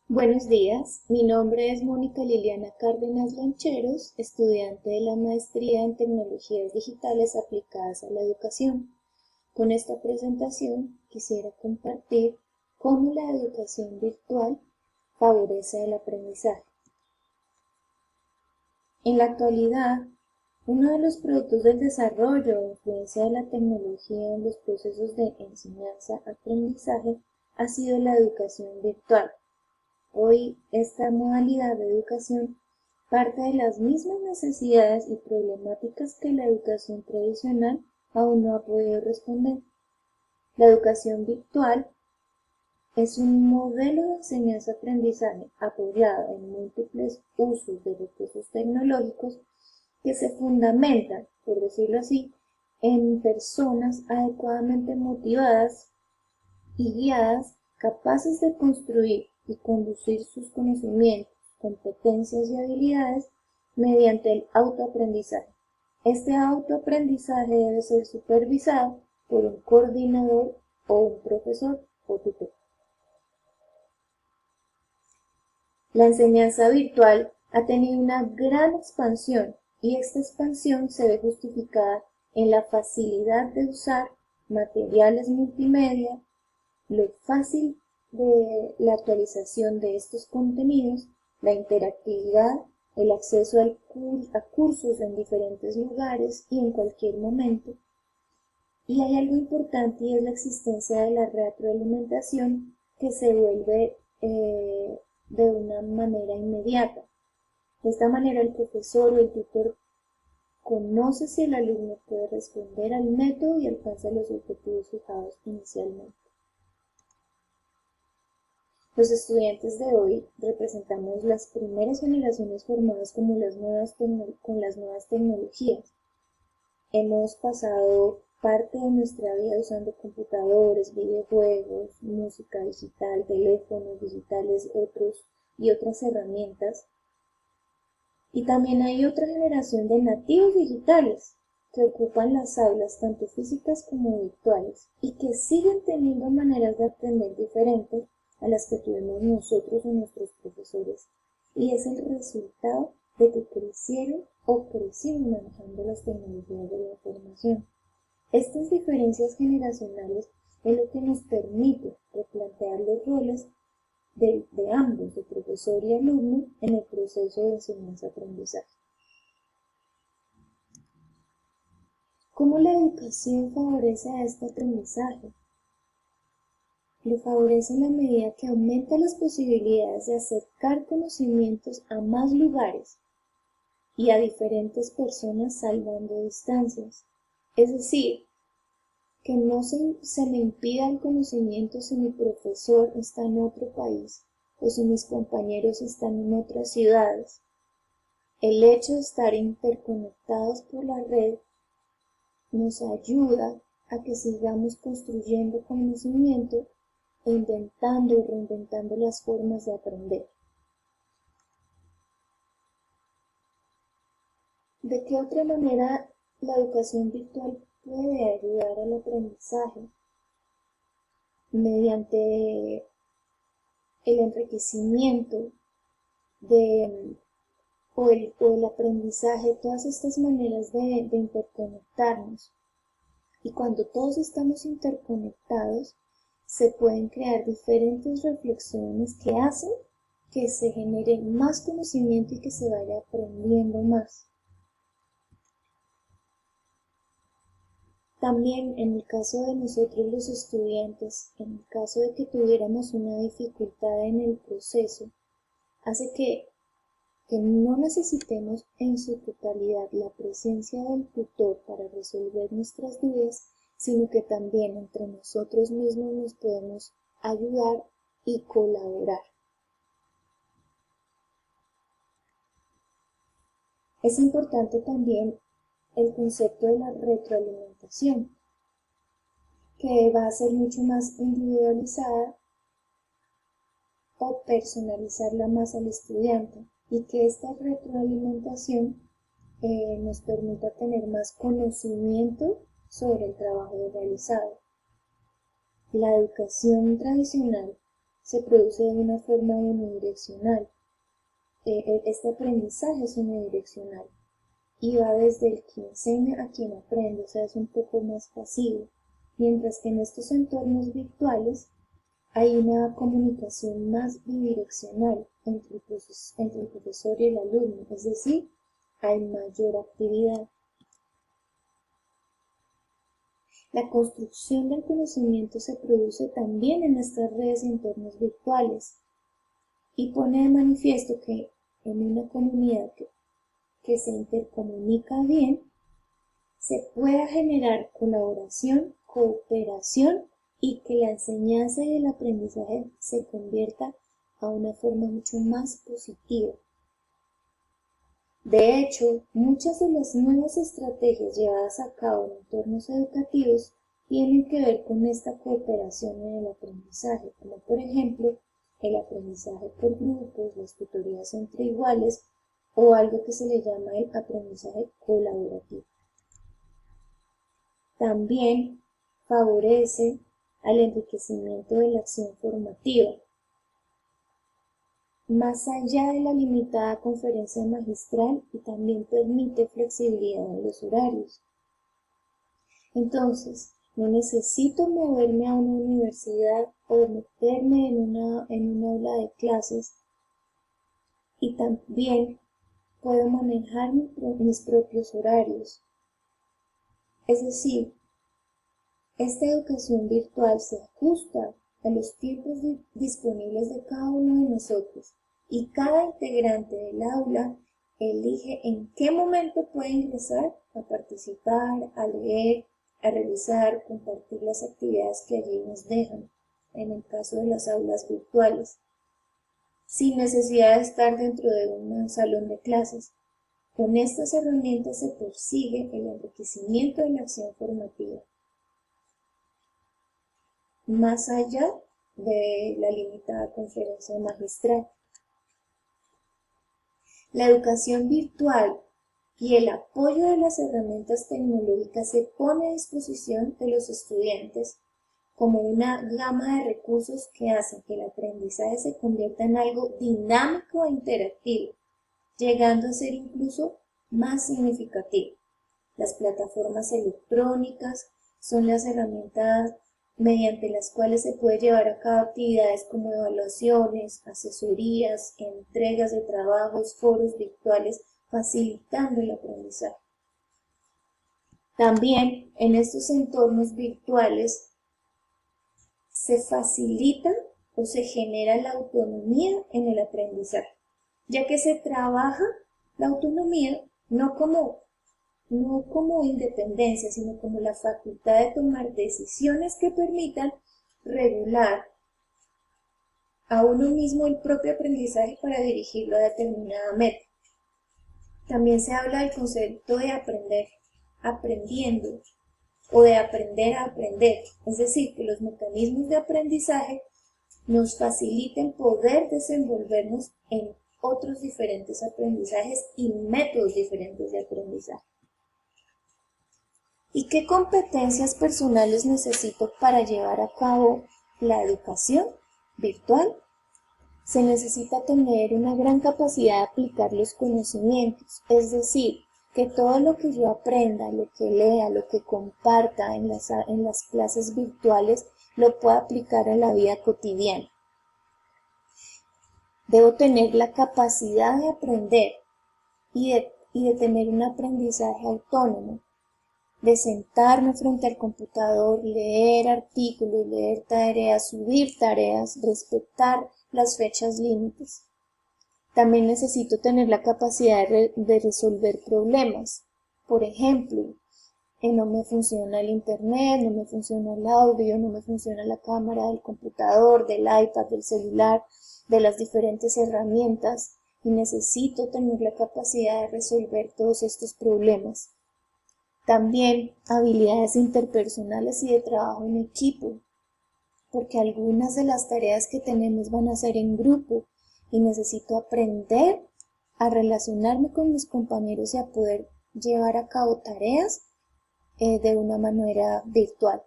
Buenos días, mi nombre es Mónica Liliana Cárdenas Lancheros, estudiante de la Maestría en Tecnologías Digitales Aplicadas a la Educación. Con esta presentación quisiera compartir cómo la educación virtual favorece el aprendizaje. En la actualidad, uno de los productos del desarrollo e influencia de la tecnología en los procesos de enseñanza-aprendizaje ha sido la educación virtual. Hoy, esta modalidad de educación parte de las mismas necesidades y problemáticas que la educación tradicional aún no ha podido responder. La educación virtual es un modelo de enseñanza-aprendizaje apoyado en múltiples usos de recursos tecnológicos que se fundamenta, por decirlo así, en personas adecuadamente motivadas y guiadas, capaces de construir y conducir sus conocimientos, competencias y habilidades mediante el autoaprendizaje. Este autoaprendizaje debe ser supervisado por un coordinador o un profesor o tutor. La enseñanza virtual ha tenido una gran expansión y esta expansión se ve justificada en la facilidad de usar materiales multimedia, lo fácil de la actualización de estos contenidos, la interactividad, el acceso a cursos en diferentes lugares y en cualquier momento. Y hay algo importante y es la existencia de la retroalimentación que se vuelve de una manera inmediata. De esta manera el profesor o el tutor conoce si el alumno puede responder al método y alcanza los objetivos fijados inicialmente. Los estudiantes de hoy representamos las primeras generaciones formadas con las nuevas tecnologías. Hemos pasado parte de nuestra vida usando computadores, videojuegos, música digital, teléfonos digitales y otras herramientas. Y también hay otra generación de nativos digitales que ocupan las aulas tanto físicas como virtuales y que siguen teniendo maneras de aprender diferentes a las que tuvimos nosotros o nuestros profesores, y es el resultado de que crecieron o crecimos manejando las tecnologías de la información. Estas diferencias generacionales es lo que nos permite replantear los roles de ambos, de profesor y alumno, en el proceso de enseñanza-aprendizaje. ¿Cómo la educación favorece a este aprendizaje? Lo favorece en la medida que aumenta las posibilidades de acercar conocimientos a más lugares y a diferentes personas salvando distancias. Es decir, que no se me impida el conocimiento si mi profesor está en otro país o si mis compañeros están en otras ciudades. El hecho de estar interconectados por la red nos ayuda a que sigamos construyendo conocimiento e inventando y reinventando las formas de aprender. ¿De qué otra manera la educación virtual puede ayudar al aprendizaje? Mediante el enriquecimiento o el aprendizaje, todas estas maneras de interconectarnos. Y cuando todos estamos interconectados, se pueden crear diferentes reflexiones que hacen que se genere más conocimiento y que se vaya aprendiendo más. También en el caso de nosotros los estudiantes, en el caso de que tuviéramos una dificultad en el proceso, hace que no necesitemos en su totalidad la presencia del tutor para resolver nuestras dudas, sino que también entre nosotros mismos nos podemos ayudar y colaborar. Es importante también el concepto de la retroalimentación, que va a ser mucho más individualizada o personalizarla más al estudiante, y que esta retroalimentación nos permita tener más conocimiento sobre el trabajo realizado. La educación tradicional se produce de una forma unidireccional. Este aprendizaje es unidireccional y va desde el que enseña a quien aprende, o sea, es un poco más pasivo, mientras que en estos entornos virtuales hay una comunicación más bidireccional entre el profesor y el alumno, es decir, hay mayor actividad. La construcción del conocimiento se produce también en estas redes y entornos virtuales y pone de manifiesto que en una comunidad que se intercomunica bien, se pueda generar colaboración, cooperación y que la enseñanza y el aprendizaje se convierta a una forma mucho más positiva. De hecho, muchas de las nuevas estrategias llevadas a cabo en entornos educativos tienen que ver con esta cooperación en el aprendizaje, como por ejemplo el aprendizaje por grupos, las tutorías entre iguales o algo que se le llama el aprendizaje colaborativo. También favorece al enriquecimiento de la acción formativa, más allá de la limitada conferencia magistral, y también permite flexibilidad en los horarios. Entonces, no necesito moverme a una universidad o meterme en un aula de clases, y también puedo manejar mis propios horarios. Es decir, esta educación virtual se ajusta a los tiempos disponibles de cada uno de nosotros y cada integrante del aula elige en qué momento puede ingresar a participar, a leer, a revisar, compartir las actividades que allí nos dejan, en el caso de las aulas virtuales, sin necesidad de estar dentro de un salón de clases. Con estas herramientas se persigue el enriquecimiento de la acción formativa, más allá de la limitada conferencia magistral. La educación virtual y el apoyo de las herramientas tecnológicas se pone a disposición de los estudiantes como una gama de recursos que hacen que el aprendizaje se convierta en algo dinámico e interactivo, llegando a ser incluso más significativo. Las plataformas electrónicas son las herramientas mediante las cuales se puede llevar a cabo actividades como evaluaciones, asesorías, entregas de trabajos, foros virtuales, facilitando el aprendizaje. También en estos entornos virtuales se facilita o se genera la autonomía en el aprendizaje, ya que se trabaja la autonomía no como independencia, sino como la facultad de tomar decisiones que permitan regular a uno mismo el propio aprendizaje para dirigirlo a determinada meta. También se habla del concepto de aprender aprendiendo o de aprender a aprender, es decir, que los mecanismos de aprendizaje nos faciliten poder desenvolvernos en otros diferentes aprendizajes y métodos diferentes de aprendizaje. ¿Y qué competencias personales necesito para llevar a cabo la educación virtual? Se necesita tener una gran capacidad de aplicar los conocimientos, es decir, que todo lo que yo aprenda, lo que lea, lo que comparta en las clases virtuales, lo pueda aplicar a la vida cotidiana. Debo tener la capacidad de aprender y de tener un aprendizaje autónomo, de sentarme frente al computador, leer artículos, leer tareas, subir tareas, respetar las fechas límites. También necesito tener la capacidad de resolver problemas. Por ejemplo, no me funciona el internet, no me funciona el audio, no me funciona la cámara del computador, del iPad, del celular, de las diferentes herramientas, y necesito tener la capacidad de resolver todos estos problemas. También habilidades interpersonales y de trabajo en equipo, porque algunas de las tareas que tenemos van a ser en grupo y necesito aprender a relacionarme con mis compañeros y a poder llevar a cabo tareas de una manera virtual.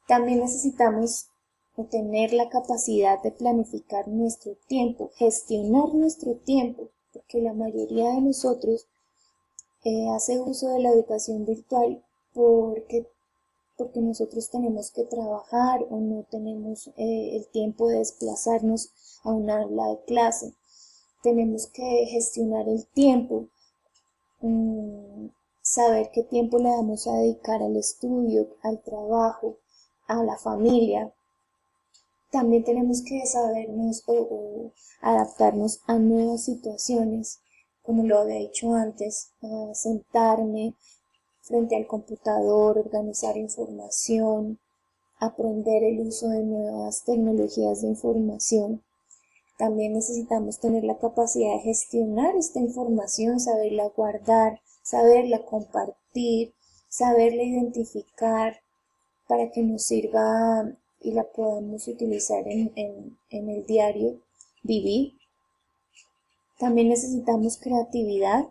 También necesitamos o tener la capacidad de planificar nuestro tiempo, gestionar nuestro tiempo, porque la mayoría de nosotros hace uso de la educación virtual porque nosotros tenemos que trabajar o no tenemos el tiempo de desplazarnos a una aula de clase. Tenemos que gestionar el tiempo, saber qué tiempo le vamos a dedicar al estudio, al trabajo, a la familia. También tenemos que sabernos o adaptarnos a nuevas situaciones, como lo había dicho antes, sentarme frente al computador, organizar información, aprender el uso de nuevas tecnologías de información. También necesitamos tener la capacidad de gestionar esta información, saberla guardar, saberla compartir, saberla identificar para que nos sirva y la podamos utilizar en el diario vivir. También necesitamos creatividad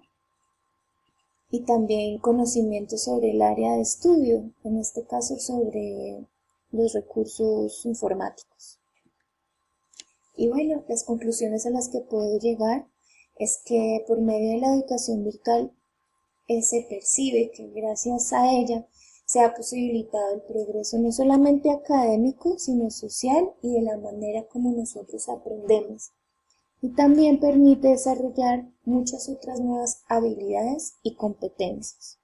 y también conocimiento sobre el área de estudio, en este caso sobre los recursos informáticos. Y bueno, las conclusiones a las que puedo llegar es que por medio de la educación virtual se percibe que gracias a ella se ha posibilitado el progreso no solamente académico, sino social y de la manera como nosotros aprendemos. Y también permite desarrollar muchas otras nuevas habilidades y competencias.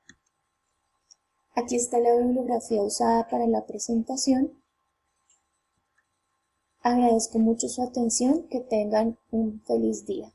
Aquí está la bibliografía usada para la presentación. Agradezco mucho su atención, que tengan un feliz día.